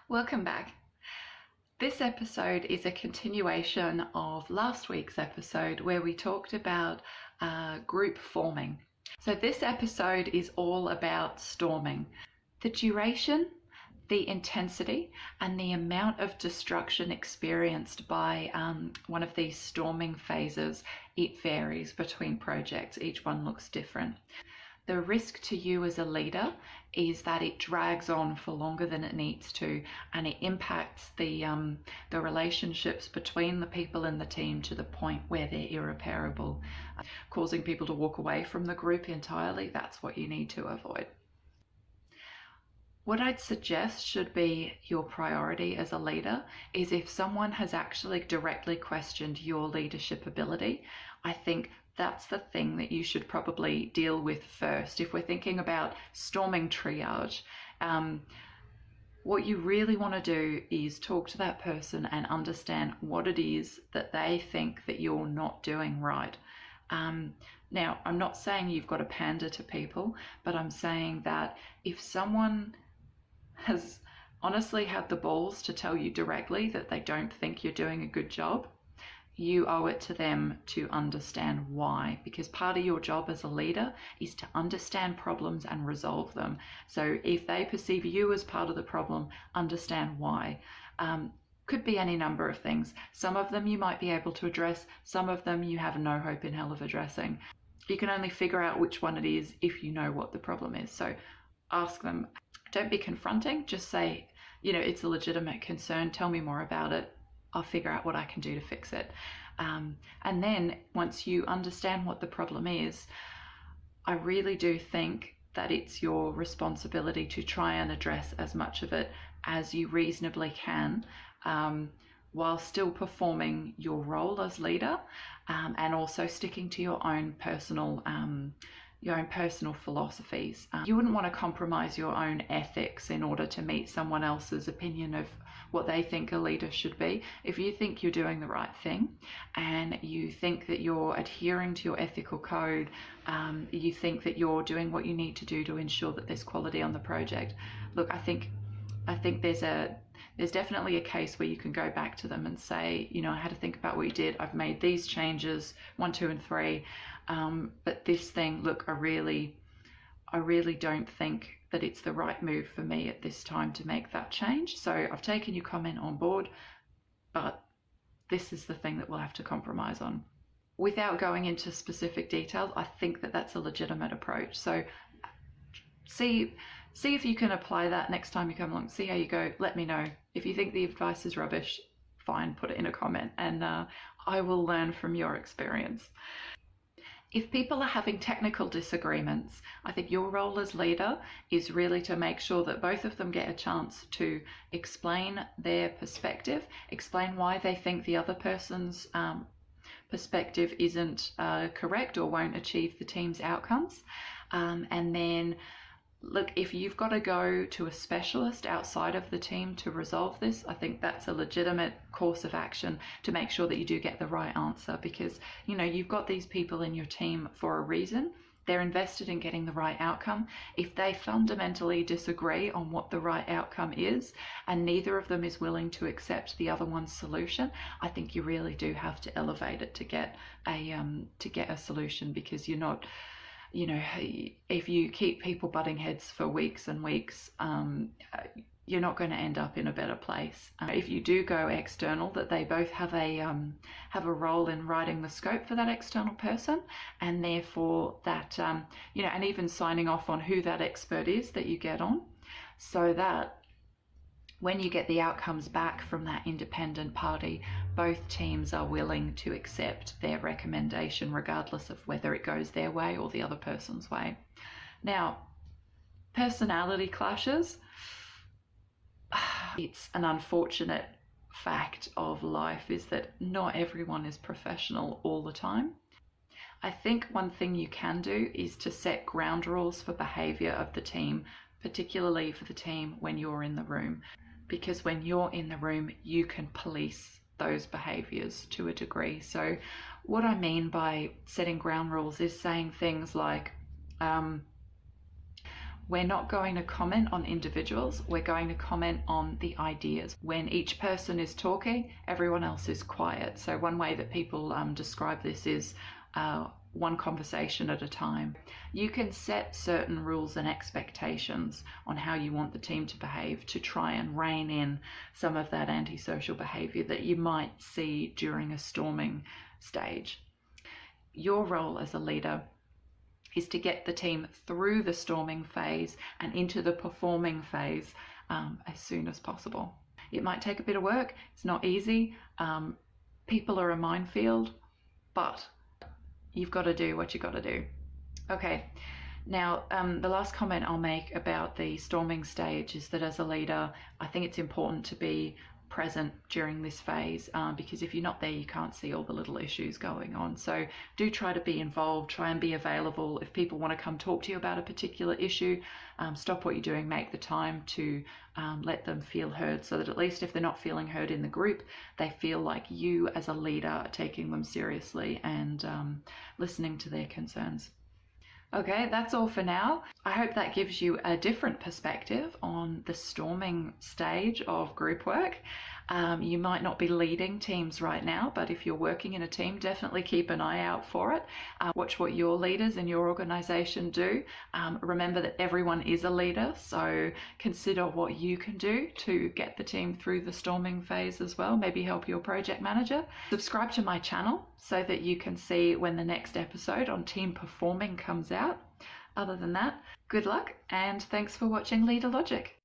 Welcome back. This episode is a continuation of last week's episode where we talked about group forming. So this episode is all about storming. The duration, the intensity, and the amount of destruction experienced by one of these storming phases, it varies between projects. Each one looks different. The risk to you as a leader is that it drags on for longer than it needs to, and it impacts the relationships between the people in the team to the point where they're irreparable, causing people to walk away from the group entirely. That's what you need to avoid. What I'd suggest should be your priority as a leader is if someone has actually directly questioned your leadership ability, I think that's the thing that you should probably deal with first. If we're thinking about storming triage, what you really want to do is talk to that person and understand what it is that they think that you're not doing right. Now, I'm not saying you've got to pander to people, but I'm saying that if someone has honestly had the balls to tell you directly that they don't think you're doing a good job, you owe it to them to understand why, because part of your job as a leader is to understand problems and resolve them. So if they perceive you as part of the problem, understand why. Could be any number of things. Some of them you might be able to address, some of them you have no hope in hell of addressing. You can only figure out which one it is if you know what the problem is. So ask them. Don't be confronting, just say, it's a legitimate concern, tell me more about it. I'll figure out what I can do to fix it. And then once you understand what the problem is, I really do think that it's your responsibility to try and address as much of it as you reasonably can, while still performing your role as leader, and also sticking to your own personal philosophies. You wouldn't want to compromise your own ethics in order to meet someone else's opinion of what they think a leader should be. If you think you're doing the right thing and you think that you're adhering to your ethical code, you think that you're doing what you need to do to ensure that there's quality on the project. Look, I think there's definitely a case where you can go back to them and say, I had to think about what you did. I've made these changes, 1, 2, and 3. But this thing, look, I really don't think that it's the right move for me at this time to make that change. So I've taken your comment on board, but this is the thing that we'll have to compromise on. Without going into specific details, I think that that's a legitimate approach. So see if you can apply that next time you come along. See how you go. Let me know. If you think the advice is rubbish, fine, put it in a comment, and I will learn from your experience. If people are having technical disagreements, I think your role as leader is really to make sure that both of them get a chance to explain their perspective, explain why they think the other person's perspective isn't correct or won't achieve the team's outcomes. And then, look, if you've got to go to a specialist outside of the team to resolve this, I think that's a legitimate course of action to make sure that you do get the right answer, because, you've got these people in your team for a reason. They're invested in getting the right outcome. If they fundamentally disagree on what the right outcome is, and neither of them is willing to accept the other one's solution, I think you really do have to elevate it to get a solution, because you're not, if you keep people butting heads for weeks and weeks, you're not going to end up in a better place. If you do go external, that they both have a role in writing the scope for that external person, and therefore that, and even signing off on who that expert is that you get on, so that when you get the outcomes back from that independent party, both teams are willing to accept their recommendation, regardless of whether it goes their way or the other person's way. Now, personality clashes, it's an unfortunate fact of life is that not everyone is professional all the time. I think one thing you can do is to set ground rules for behavior of the team, particularly for the team when you're in the room. Because when you're in the room, you can police those behaviors to a degree. So what I mean by setting ground rules is saying things like, We're not going to comment on individuals, we're going to comment on the ideas. When each person is talking, everyone else is quiet. So one way that people describe this is one conversation at a time. You can set certain rules and expectations on how you want the team to behave to try and rein in some of that antisocial behavior that you might see during a storming stage. Your role as a leader is to get the team through the storming phase and into the performing phase as soon as possible. It might take a bit of work. It's not easy. People are a minefield, but you've got to do what you got to do. Okay, now the last comment I'll make about the storming stage is that as a leader, I think it's important to be present during this phase because if you're not there, you can't see all the little issues going on. So do try to be involved, try and be available. If people want to come talk to you about a particular issue, stop what you're doing, make the time to let them feel heard, so that at least if they're not feeling heard in the group, they feel like you as a leader are taking them seriously and listening to their concerns. Okay, that's all for now. I hope that gives you a different perspective on the storming stage of group work. You might not be leading teams right now, but if you're working in a team, definitely keep an eye out for it. Watch what your leaders in your organization do. Remember that everyone is a leader, so consider what you can do to get the team through the storming phase as well. Maybe help your project manager. Subscribe to my channel so that you can see when the next episode on team performing comes out. Other than that, good luck and thanks for watching Leader Logic.